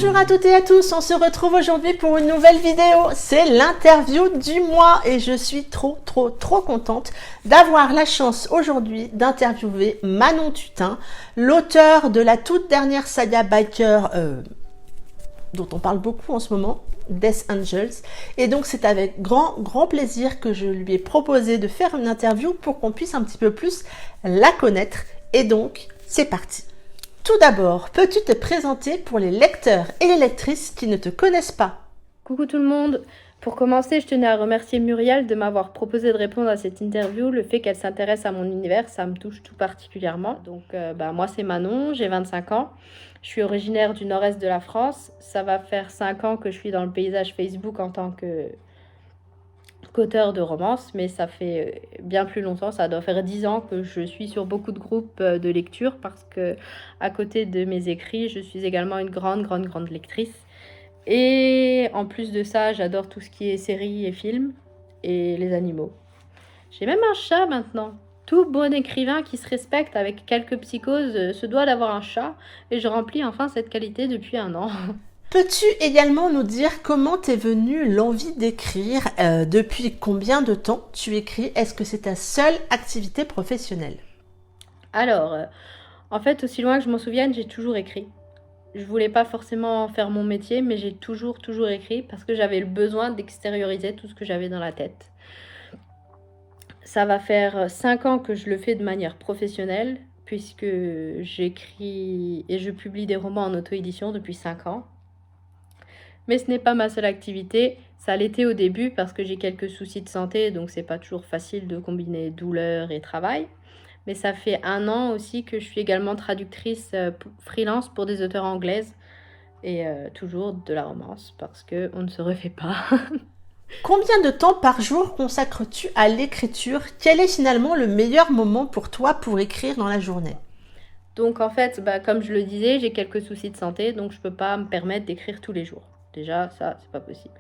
Bonjour à toutes et à tous, on se retrouve aujourd'hui pour une nouvelle vidéo. C'est l'interview du mois et je suis trop contente d'avoir la chance aujourd'hui d'interviewer Manon Tutin, l'auteur de la toute dernière saga biker dont on parle beaucoup en ce moment, Death Angels. Et donc c'est avec grand plaisir que je lui ai proposé de faire une interview pour qu'on puisse un petit peu plus la connaître. Et donc c'est parti. Tout d'abord, peux-tu te présenter pour les lecteurs et les lectrices qui ne te connaissent pas? Coucou tout le monde. Pour commencer, je tenais à remercier Muriel de m'avoir proposé de répondre à cette interview. Le fait qu'elle s'intéresse à mon univers, ça me touche tout particulièrement. Donc moi c'est Manon, j'ai 25 ans. Je suis originaire du nord-est de la France. Ça va faire 5 ans que je suis dans le paysage Facebook en tant qu'auteur de romance, mais ça fait bien plus longtemps, ça doit faire 10 ans que je suis sur beaucoup de groupes de lecture parce que à côté de mes écrits, je suis également une grande lectrice. Et en plus de ça, j'adore tout ce qui est séries et films et les animaux. J'ai même un chat maintenant. Tout bon écrivain qui se respecte avec quelques psychoses se doit d'avoir un chat et je remplis enfin cette qualité depuis 1 an. Peux-tu également nous dire comment t'es venue l'envie d'écrire? Depuis combien de temps tu écris? Est-ce que c'est ta seule activité professionnelle? Alors, en fait, aussi loin que je m'en souvienne, j'ai toujours écrit. Je voulais pas forcément faire mon métier, mais j'ai toujours écrit parce que j'avais le besoin d'extérioriser tout ce que j'avais dans la tête. Ça va faire 5 ans que je le fais de manière professionnelle, puisque j'écris et je publie des romans en auto-édition depuis 5 ans. Mais ce n'est pas ma seule activité. Ça l'était au début parce que j'ai quelques soucis de santé, donc c'est pas toujours facile de combiner douleur et travail. Mais ça fait 1 an aussi que je suis également traductrice freelance pour des auteurs anglaises et toujours de la romance parce qu'on ne se refait pas. Combien de temps par jour consacres-tu à l'écriture? Quel est finalement le meilleur moment pour toi pour écrire dans la journée? Donc en fait, comme je le disais, j'ai quelques soucis de santé, donc je peux pas me permettre d'écrire tous les jours. Déjà, ça, c'est pas possible.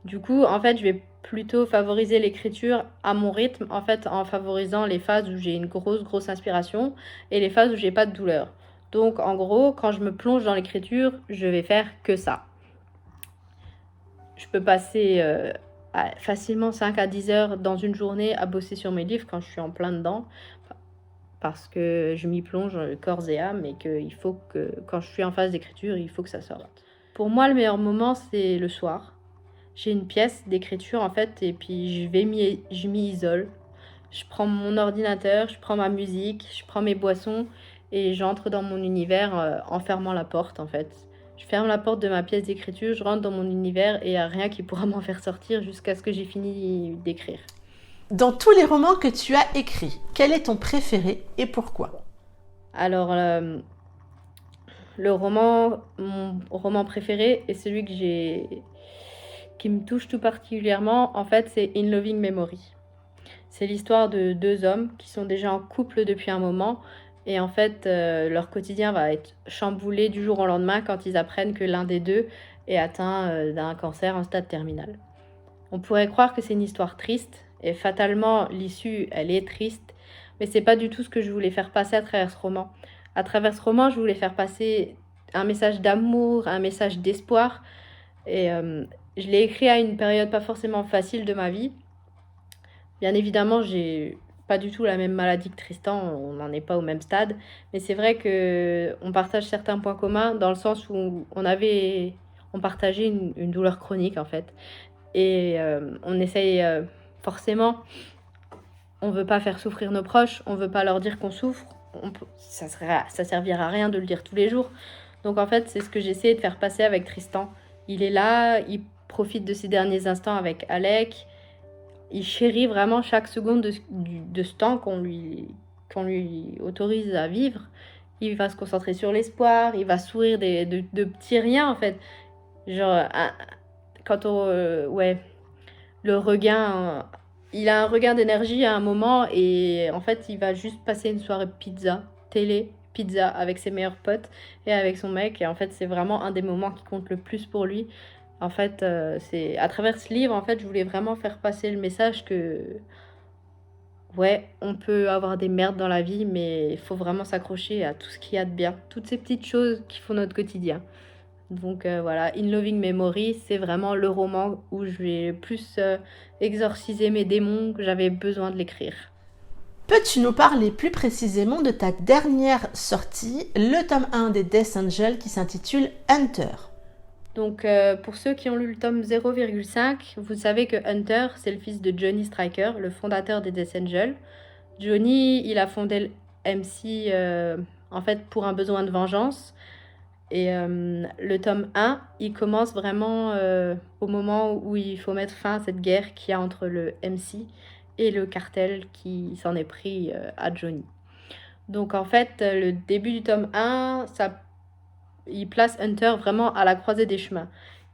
Du coup, en fait, je vais plutôt favoriser l'écriture à mon rythme, en fait, en favorisant les phases où j'ai une grosse inspiration et les phases où j'ai pas de douleur. Donc en gros, quand je me plonge dans l'écriture, je vais faire que ça. Je peux passer facilement 5 à 10 heures dans une journée à bosser sur mes livres quand je suis en plein dedans parce que je m'y plonge corps et âme et qu'il faut que, quand je suis en phase d'écriture, il faut que ça sorte. Pour moi, le meilleur moment, c'est le soir. J'ai une pièce d'écriture, en fait, et puis je m'y isole. Je prends mon ordinateur, je prends ma musique, je prends mes boissons et j'entre dans mon univers en fermant la porte, en fait. Je ferme la porte de ma pièce d'écriture, je rentre dans mon univers et il n'y a rien qui pourra m'en faire sortir jusqu'à ce que j'ai fini d'écrire. Dans tous les romans que tu as écrits, quel est ton préféré et pourquoi? Alors, mon roman préféré et celui qui me touche tout particulièrement, en fait, c'est In Loving Memory. C'est l'histoire de 2 hommes qui sont déjà en couple depuis un moment et en fait, leur quotidien va être chamboulé du jour au lendemain quand ils apprennent que l'un des 2 est atteint, d'un cancer en stade terminal. On pourrait croire que c'est une histoire triste et fatalement l'issue, elle est triste, mais c'est pas du tout ce que je voulais faire passer à travers ce roman. À travers ce roman, je voulais faire passer un message d'amour, un message d'espoir et je l'ai écrit à une période pas forcément facile de ma vie. Bien évidemment, j'ai pas du tout la même maladie que Tristan, on n'en est pas au même stade, mais c'est vrai qu'on partage certains points communs dans le sens où on partageait une douleur chronique en fait. Et on essaye forcément, on veut pas faire souffrir nos proches, on veut pas leur dire qu'on souffre, ça servira à rien de le dire tous les jours. Donc en fait, c'est ce que j'essaie de faire passer avec Tristan. Il est là, il profite de ses derniers instants avec Alec, il chérit vraiment chaque seconde de ce temps qu'on lui autorise à vivre. Il va se concentrer sur l'espoir, il va sourire de petits riens en fait. Genre, quand on. Ouais, le regain. Il a un regain d'énergie à un moment et en fait, il va juste passer une soirée pizza, télé, pizza avec ses meilleurs potes et avec son mec. Et en fait, c'est vraiment un des moments qui compte le plus pour lui. En fait, c'est à travers ce livre, en fait, je voulais vraiment faire passer le message que ouais, on peut avoir des merdes dans la vie, mais il faut vraiment s'accrocher à tout ce qu'il y a de bien, toutes ces petites choses qui font notre quotidien. Donc voilà, In Loving Memory, c'est vraiment le roman où je vais plus exorciser mes démons, que j'avais besoin de l'écrire. Peux-tu nous parler plus précisément de ta dernière sortie, le tome 1 des Death Angel qui s'intitule Hunter? Donc pour ceux qui ont lu le tome 0,5, vous savez que Hunter, c'est le fils de Johnny Striker, le fondateur des Death Angel. Johnny, il a fondé le MC en fait pour un besoin de vengeance. Et le tome 1, il commence vraiment au moment où il faut mettre fin à cette guerre qu'il y a entre le MC et le cartel qui s'en est pris à Johnny. Donc en fait, le début du tome 1, il place Hunter vraiment à la croisée des chemins.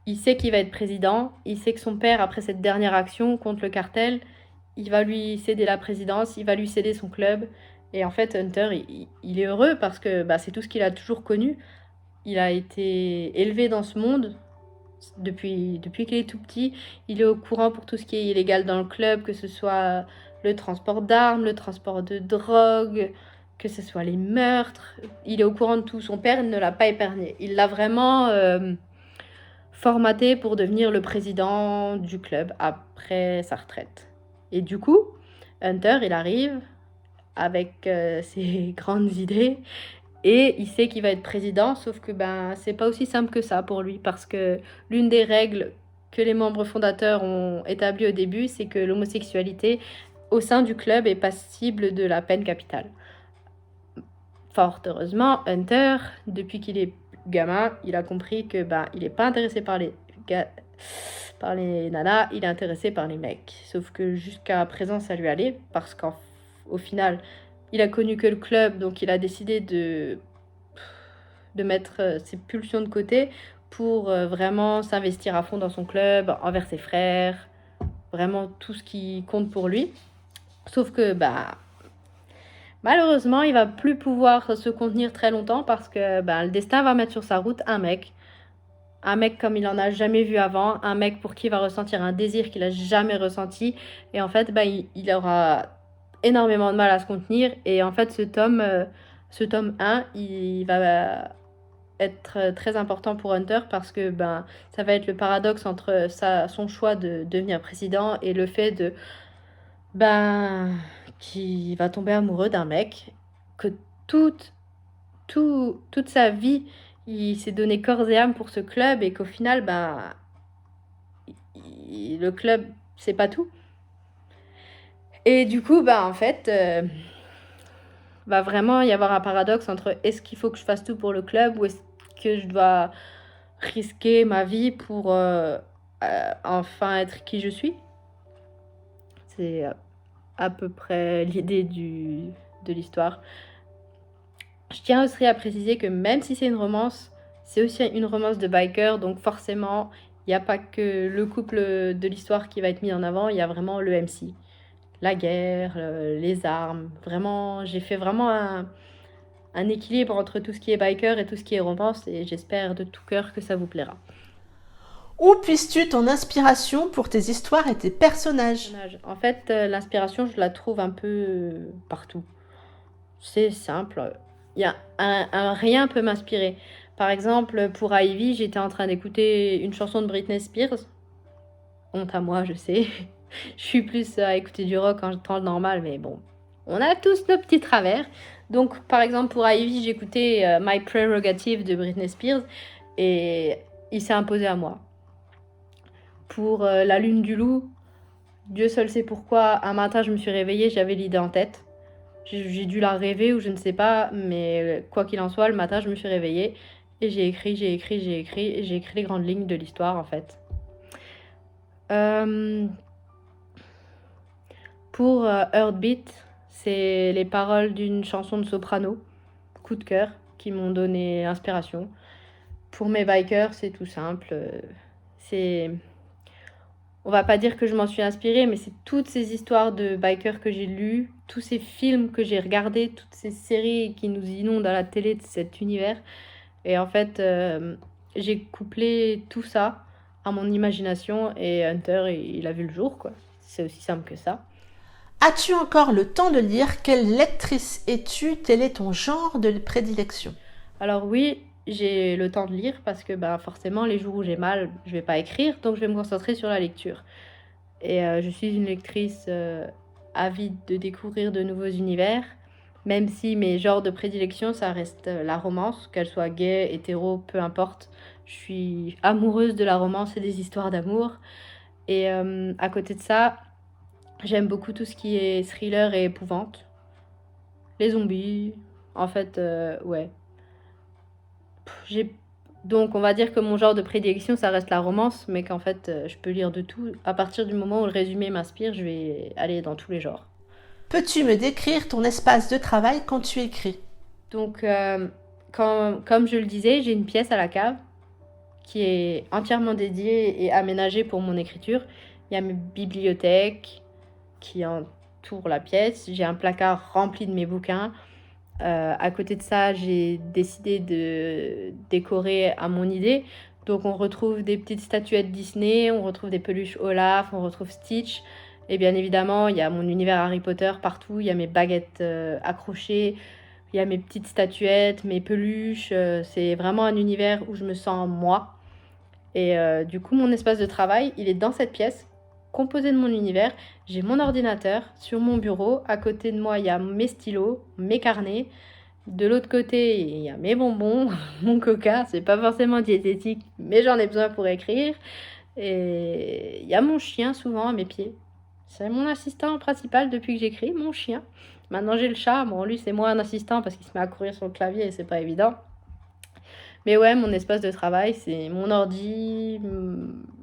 Il sait qu'il va être président, il sait que son père, après cette dernière action contre le cartel, il va lui céder la présidence, il va lui céder son club. Et en fait, Hunter, il est heureux parce que c'est tout ce qu'il a toujours connu. Il a été élevé dans ce monde depuis qu'il est tout petit. Il est au courant pour tout ce qui est illégal dans le club, que ce soit le transport d'armes, le transport de drogue, que ce soit les meurtres. Il est au courant de tout. Son père ne l'a pas épargné. Il l'a vraiment formaté pour devenir le président du club après sa retraite. Et du coup, Hunter, il arrive avec ses grandes idées. Et il sait qu'il va être président, sauf que c'est pas aussi simple que ça pour lui, parce que l'une des règles que les membres fondateurs ont établies au début, c'est que l'homosexualité au sein du club est passible de la peine capitale. Fort heureusement, Hunter, depuis qu'il est gamin, il a compris que il n'est pas intéressé par les nanas, il est intéressé par les mecs. Sauf que jusqu'à présent, ça lui allait, parce qu'au final, il a connu que le club, donc il a décidé de mettre ses pulsions de côté pour vraiment s'investir à fond dans son club, envers ses frères, vraiment tout ce qui compte pour lui. Sauf que malheureusement, il va plus pouvoir se contenir très longtemps parce que le destin va mettre sur sa route un mec comme il en a jamais vu avant, un mec pour qui il va ressentir un désir qu'il a jamais ressenti, et en fait il aura énormément de mal à se contenir. Et en fait ce tome 1, il va être très important pour Hunter parce que ça va être le paradoxe entre son choix de devenir président et le fait de qu'il va tomber amoureux d'un mec que toute sa vie il s'est donné corps et âme pour ce club, et qu'au final le club c'est pas tout. Et du coup, en fait, va vraiment y avoir un paradoxe entre est-ce qu'il faut que je fasse tout pour le club ou est-ce que je dois risquer ma vie pour enfin être qui je suis. C'est à peu près l'idée de l'histoire. Je tiens aussi à préciser que même si c'est une romance, c'est aussi une romance de biker, donc forcément, il n'y a pas que le couple de l'histoire qui va être mis en avant, il y a vraiment le MC. La guerre, les armes, vraiment, j'ai fait vraiment un équilibre entre tout ce qui est biker et tout ce qui est romance, et j'espère de tout cœur que ça vous plaira. Où puisses-tu ton inspiration pour tes histoires et tes personnages? En fait, l'inspiration, je la trouve un peu partout. C'est simple, il y a rien peut m'inspirer. Par exemple, pour Ivy, j'étais en train d'écouter une chanson de Britney Spears. Honte à moi, je sais. Je suis plus à écouter du rock en temps normal, mais bon, on a tous nos petits travers. Donc, par exemple, pour Ivy, j'écoutais My Prerogative de Britney Spears et il s'est imposé à moi. Pour La Lune du Loup, Dieu seul sait pourquoi, un matin, je me suis réveillée, j'avais l'idée en tête. J'ai dû la rêver ou je ne sais pas, mais quoi qu'il en soit, le matin, je me suis réveillée et j'ai écrit les grandes lignes de l'histoire, en fait. Pour Heartbeat, c'est les paroles d'une chanson de soprano, coup de cœur, qui m'ont donné inspiration. Pour mes bikers, c'est tout simple. On va pas dire que je m'en suis inspirée, mais c'est toutes ces histoires de bikers que j'ai lues, tous ces films que j'ai regardés, toutes ces séries qui nous inondent à la télé de cet univers. Et en fait, j'ai couplé tout ça à mon imagination et Hunter, il a vu le jour, quoi. C'est aussi simple que ça. As-tu encore le temps de lire? Quelle lectrice es-tu? Quel est ton genre de prédilection? Alors oui, j'ai le temps de lire parce que bah, forcément, les jours où j'ai mal, je vais pas écrire, donc je vais me concentrer sur la lecture. Et je suis une lectrice avide de découvrir de nouveaux univers, même si mes genres de prédilection, ça reste la romance, qu'elle soit gay, hétéro, peu importe. Je suis amoureuse de la romance et des histoires d'amour. Et à côté de ça, j'aime beaucoup tout ce qui est thriller et épouvante. Les zombies, en fait, ouais. J'ai... Donc on va dire que mon genre de prédilection, ça reste la romance, mais qu'en fait, je peux lire de tout. À partir du moment où le résumé m'inspire, je vais aller dans tous les genres. Peux-tu me décrire ton espace de travail quand tu écris? Donc, comme je le disais, j'ai une pièce à la cave qui est entièrement dédiée et aménagée pour mon écriture. Il y a mes bibliothèques qui entourent la pièce. J'ai un placard rempli de mes bouquins. À côté de ça, j'ai décidé de décorer à mon idée. Donc on retrouve des petites statuettes Disney, on retrouve des peluches Olaf, on retrouve Stitch. Et bien évidemment, il y a mon univers Harry Potter partout, il y a mes baguettes accrochées, il y a mes petites statuettes, mes peluches. C'est vraiment un univers où je me sens moi. Et du coup, mon espace de travail, il est dans cette pièce, composé de mon univers. J'ai mon ordinateur sur mon bureau. À côté de moi, il y a mes stylos, mes carnets. De l'autre côté, il y a mes bonbons, mon coca. C'est pas forcément diététique, mais j'en ai besoin pour écrire. Et il y a mon chien souvent à mes pieds. C'est mon assistant principal depuis que j'écris, mon chien. Maintenant, j'ai le chat. Bon, lui, c'est moins un assistant parce qu'il se met à courir sur le clavier et c'est pas évident. Mais ouais, mon espace de travail, c'est mon ordi,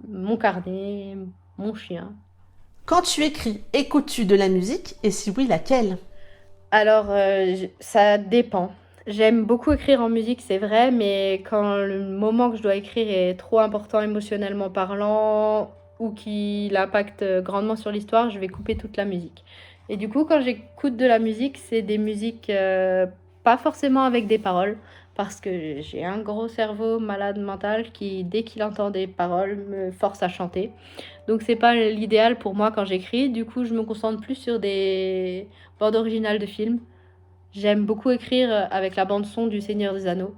mon carnet, mon chien. Quand tu écris, écoutes-tu de la musique et si oui, laquelle? Alors, ça dépend. J'aime beaucoup écrire en musique, c'est vrai, mais quand le moment que je dois écrire est trop important émotionnellement parlant ou qu'il impacte grandement sur l'histoire, je vais couper toute la musique. Et du coup, quand j'écoute de la musique, c'est des musiques pas forcément avec des paroles, parce que j'ai un gros cerveau malade mental qui, dès qu'il entend des paroles, me force à chanter. Donc c'est pas l'idéal pour moi quand j'écris. Du coup, je me concentre plus sur des bandes originales de films. J'aime beaucoup écrire avec la bande son du Seigneur des Anneaux.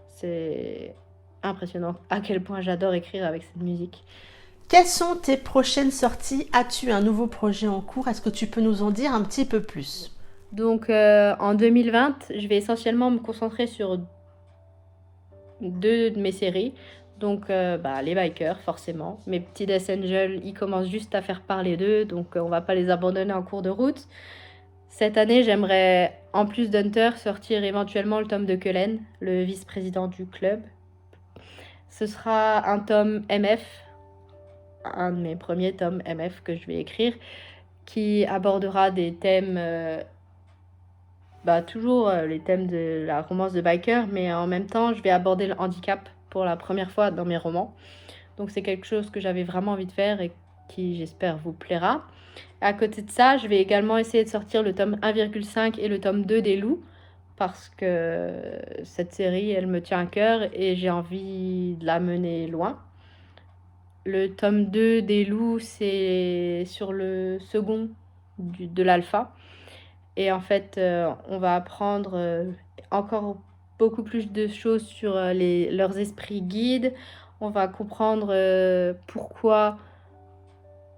C'est impressionnant à quel point j'adore écrire avec cette musique. Quelles sont tes prochaines sorties? As-tu un nouveau projet en cours? Est-ce que tu peux nous en dire un petit peu plus? Donc en 2020, je vais essentiellement me concentrer sur deux de mes séries. Donc les bikers, forcément. Mes petits Death Angel, ils commencent juste à faire parler d'eux, donc on va pas les abandonner en cours de route. Cette année, j'aimerais, en plus d'Hunter, sortir éventuellement le tome de Cullen, le vice-président du club. Ce sera un tome MF, un de mes premiers tomes MF que je vais écrire, qui abordera des thèmes, toujours les thèmes de la romance de biker, mais en même temps, je vais aborder le handicap pour la première fois dans mes romans. Donc c'est quelque chose que j'avais vraiment envie de faire et qui, j'espère, vous plaira. À côté de ça, je vais également essayer de sortir le tome 1,5 et le tome 2 des loups, parce que cette série, elle me tient à cœur et j'ai envie de la mener loin. Le tome 2 des loups, c'est sur le second de l'alpha. Et en fait, on va apprendre encore beaucoup plus de choses sur leurs esprits guides. On va comprendre pourquoi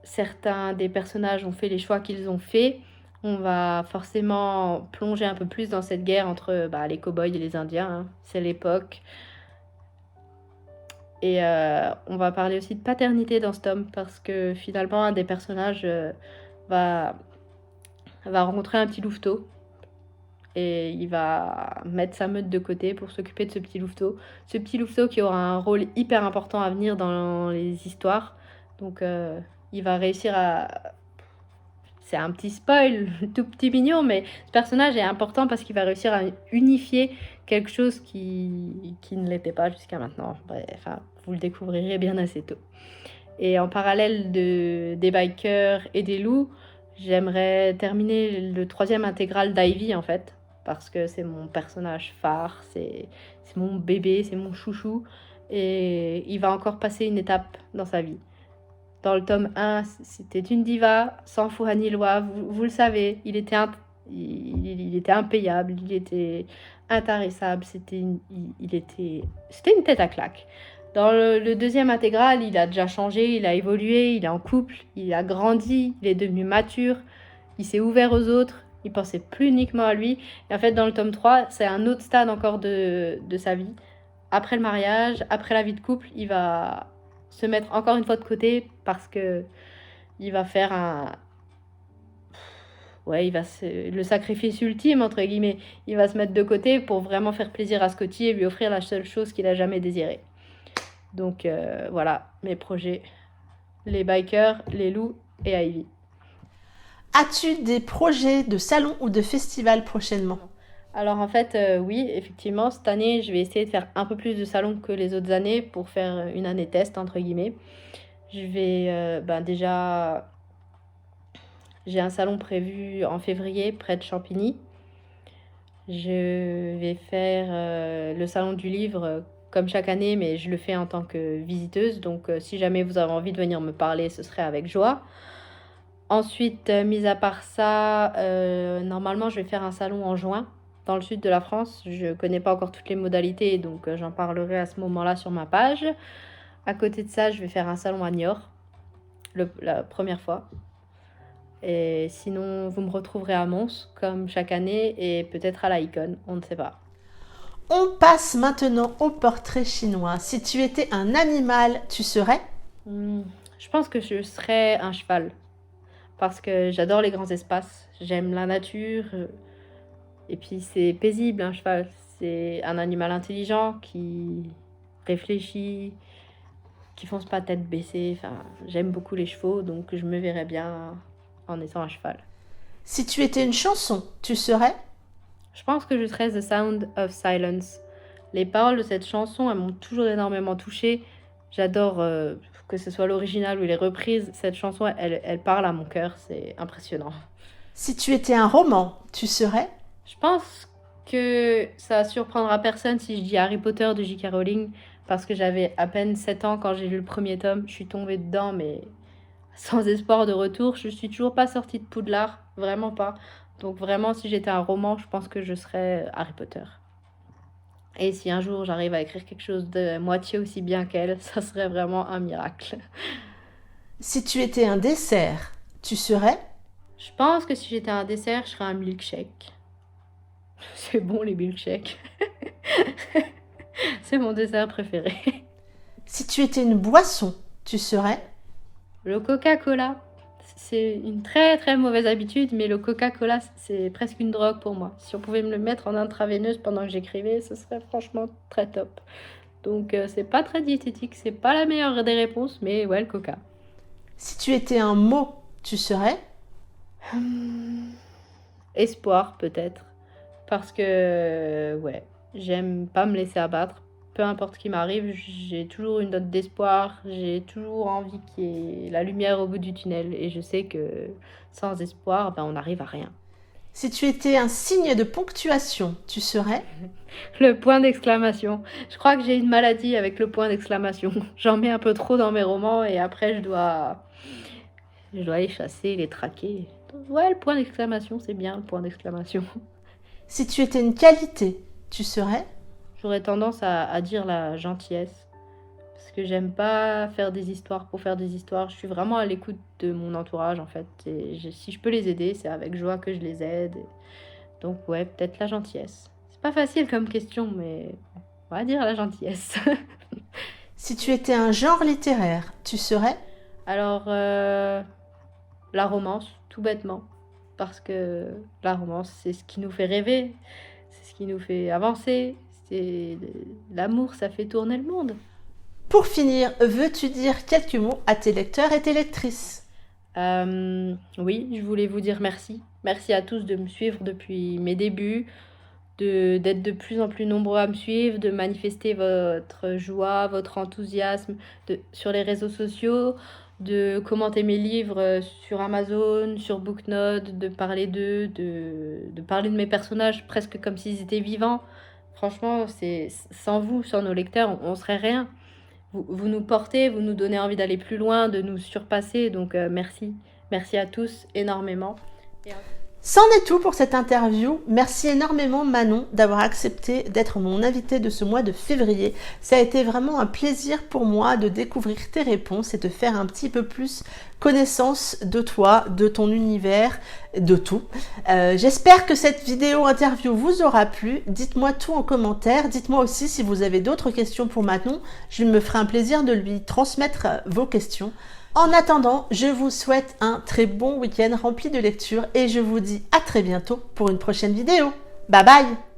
certains des personnages ont fait les choix qu'ils ont faits. On va forcément plonger un peu plus dans cette guerre entre les cow-boys et les Indiens, hein. C'est l'époque. Et on va parler aussi de paternité dans ce tome, parce que finalement, un des personnages va rencontrer un petit louveteau. Et il va mettre sa meute de côté pour s'occuper de ce petit louveteau. Ce petit louveteau qui aura un rôle hyper important à venir dans les histoires. Donc il va réussir à... C'est un petit spoil, tout petit mignon, mais ce personnage est important parce qu'il va réussir à unifier quelque chose qui ne l'était pas jusqu'à maintenant. Bref, enfin, vous le découvrirez bien assez tôt. Et en parallèle des bikers et des loups, j'aimerais terminer le 3e intégral d'Ivy, en fait, parce que c'est mon personnage phare, c'est mon bébé, c'est mon chouchou, et il va encore passer une étape dans sa vie. Dans le tome 1, c'était une diva, sans foi ni loi, vous le savez, il était Il était impayable, il était intarissable, c'était une tête à claque. Dans le deuxième intégral, il a déjà changé, il a évolué, il est en couple, il a grandi, il est devenu mature, il s'est ouvert aux autres, il pensait plus uniquement à lui. Et en fait, dans le tome 3, c'est un autre stade encore de sa vie. Après le mariage, après la vie de couple, il va se mettre encore une fois de côté parce que il va faire le sacrifice ultime, entre guillemets. Il va se mettre de côté pour vraiment faire plaisir à Scotty et lui offrir la seule chose qu'il a jamais désirée. Donc voilà, mes projets. Les bikers, les loups et Ivy. As-tu des projets de salon ou de festival prochainement? Alors en fait, oui, effectivement, cette année, je vais essayer de faire un peu plus de salons que les autres années pour faire une année test, entre guillemets. Je vais déjà... J'ai un salon prévu en février près de Champigny. Je vais faire le salon du livre comme chaque année, mais je le fais en tant que visiteuse. Donc si jamais vous avez envie de venir me parler, ce serait avec joie. Ensuite, mis à part ça, normalement, je vais faire un salon en juin dans le sud de la France. Je ne connais pas encore toutes les modalités, donc j'en parlerai à ce moment-là sur ma page. À côté de ça, je vais faire un salon à Niort, la première fois. Et sinon, vous me retrouverez à Mons, comme chaque année, et peut-être à la Icon, on ne sait pas. On passe maintenant au portrait chinois. Si tu étais un animal, tu serais? Je pense que je serais un cheval, parce que j'adore les grands espaces, j'aime la nature, et puis c'est paisible un cheval. C'est un animal intelligent qui réfléchit, qui fonce pas tête baissée. Enfin, j'aime beaucoup les chevaux, donc je me verrais bien en étant un cheval. Si tu étais une chanson, tu serais? Je pense que je serais The Sound of Silence. Les paroles de cette chanson, elles m'ont toujours énormément touchée. J'adore que ce soit l'original ou les reprises. Cette chanson, elle parle à mon cœur, c'est impressionnant. Si tu étais un roman, tu serais? Je pense que ça surprendra personne si je dis Harry Potter de J.K. Rowling, parce que j'avais à peine 7 ans quand j'ai lu le premier tome. Je suis tombée dedans, mais sans espoir de retour. Je suis toujours pas sortie de Poudlard, vraiment pas. Donc vraiment, si j'étais un roman, je pense que je serais Harry Potter. Et si un jour j'arrive à écrire quelque chose de moitié aussi bien qu'elle, ça serait vraiment un miracle. Si tu étais un dessert, tu serais? Je pense que si j'étais un dessert, je serais un milkshake. C'est bon les milkshakes. C'est mon dessert préféré. Si tu étais une boisson, tu serais? Le Coca-Cola. C'est une très très mauvaise habitude, mais le Coca-Cola, c'est presque une drogue pour moi. Si on pouvait me le mettre en intraveineuse pendant que j'écrivais, ce serait franchement très top. Donc c'est pas très diététique, c'est pas la meilleure des réponses, mais ouais, le Coca. Si tu étais un mot, tu serais? Espoir peut-être. Parce que ouais, j'aime pas me laisser abattre. Peu importe ce qui m'arrive, j'ai toujours une note d'espoir, j'ai toujours envie qu'il y ait la lumière au bout du tunnel. Et je sais que sans espoir, on n'arrive à rien. Si tu étais un signe de ponctuation, tu serais? Le point d'exclamation. Je crois que j'ai une maladie avec le point d'exclamation. J'en mets un peu trop dans mes romans et après je dois les chasser, les traquer. Ouais, le point d'exclamation, c'est bien le point d'exclamation. Si tu étais une qualité, tu serais? J'aurais tendance à dire la gentillesse. Parce que j'aime pas faire des histoires pour faire des histoires. Je suis vraiment à l'écoute de mon entourage en fait. Et si je peux les aider, c'est avec joie que je les aide. Donc ouais, peut-être la gentillesse. C'est pas facile comme question, mais on va dire la gentillesse. Si tu étais un genre littéraire, tu serais? Alors, la romance, tout bêtement. Parce que la romance, c'est ce qui nous fait rêver, c'est ce qui nous fait avancer. C'est l'amour, ça fait tourner le monde. Pour finir, veux-tu dire quelques mots à tes lecteurs et tes lectrices? Oui, je voulais vous dire merci. Merci à tous de me suivre depuis mes débuts, d'être de plus en plus nombreux à me suivre, de manifester votre joie, votre enthousiasme sur les réseaux sociaux, de commenter mes livres sur Amazon, sur Booknote, de parler d'eux, de parler de mes personnages presque comme s'ils étaient vivants. Franchement, sans vous, sans nos lecteurs, on serait rien. Vous nous portez, vous nous donnez envie d'aller plus loin, de nous surpasser. Donc merci. Merci à tous énormément. C'en est tout pour cette interview. Merci énormément Manon d'avoir accepté d'être mon invitée de ce mois de février. Ça a été vraiment un plaisir pour moi de découvrir tes réponses et de faire un petit peu plus connaissance de toi, de ton univers, de tout. J'espère que cette vidéo interview vous aura plu. Dites-moi tout en commentaire. Dites-moi aussi si vous avez d'autres questions pour Manon. Je me ferai un plaisir de lui transmettre vos questions. En attendant, je vous souhaite un très bon week-end rempli de lectures et je vous dis à très bientôt pour une prochaine vidéo. Bye bye!